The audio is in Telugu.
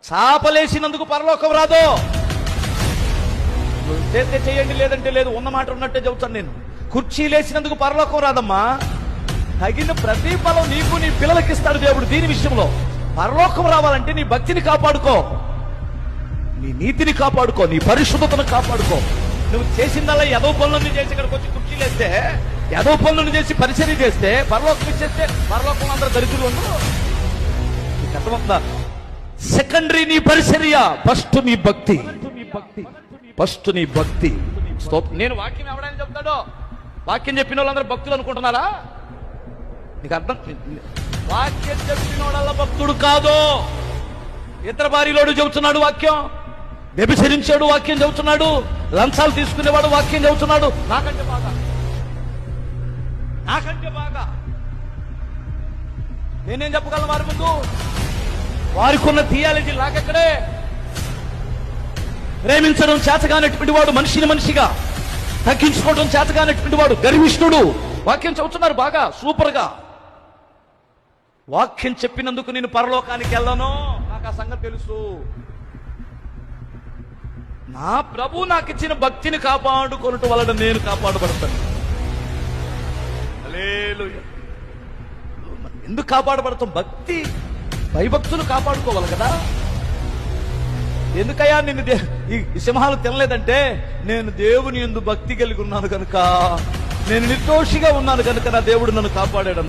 చాపలేసినందుకు పరలోకం రాదు. చేస్తే చేయండి, లేదంటే లేదు. ఉన్న మాట ఉన్నట్టే చెబుతాను నేను. కుర్చీ లేసినందుకు పరలోకం రాదమ్మా. తగిన ప్రతిఫలం నీకు నీ పిల్లలకి ఇస్తాడు దేవుడు. దీని విషయంలో పరలోకం రావాలంటే నీ భక్తిని కాపాడుకో, నీ నీతిని కాపాడుకో, నీ పరిశుద్ధతను కాపాడుకో. నువ్వు చేసిందల్లా ఏదో పనులను చేసి ఇక్కడికి వచ్చి కుర్చీ లేస్తే, ఏదో పనులను చేసి పరిచర్య చేస్తే పరలోకం ఇచ్చేస్తే పరలోకం అందరూ దరిద్రులు ఉండరు. నీకు అర్థమవుతుందా? సెకండరీ నీ పరిచర్య, ఫస్ట్ నీ భక్తి, ఫస్ట్ నీ భక్తి. నేను వాక్యం ఎవడైనా చెప్తాడో, వాక్యం చెప్పిన వాళ్ళందరూ భక్తులు అనుకుంటున్నారా? నీకు అర్థం? వాక్యం చెప్పిన వాళ్ళ భక్తుడు కాదు. ఇతర భార్యలోడు చెబుతున్నాడు వాక్యం, వ్యభిచరించాడు వాక్యం చెబుతున్నాడు, లంచాలు తీసుకునేవాడు వాక్యం చెబుతున్నాడు. నాకంటే బాగా నేనేం చెప్పగలను వారి ముందు? వారికి ఉన్న థియాలజీ నాకెక్కడే. ప్రేమించడం చేతగానటువంటి వాడు మనిషిని మనిషిగా, తగ్గించుకోవడం చేతగానటువంటి వాడు గర్విష్ఠుడు. వాక్యం చెబుతున్నారు బాగా, సూపర్ గా. వాక్యం చెప్పినందుకు నేను పరలోకానికి వెళ్ళను, నాకు ఆ సంగతి తెలుసు. నా ప్రభు నాకు ఇచ్చిన భక్తిని కాపాడుకొనుట వలన నేను కాపాడబడతాను. హల్లెలూయా. ఎందుకు కాపాడబడతాం? భక్తి, భయభక్తులు కాపాడుకోవాలి కదా. ఎందుకయ్యా నిన్ను ఈ సింహాలు తినలేదంటే, నేను దేవుని యందు భక్తి కలిగి ఉన్నాను కనుక, నేను నిర్దోషిగా ఉన్నాను కనుక నా దేవుడు నన్ను కాపాడాడు.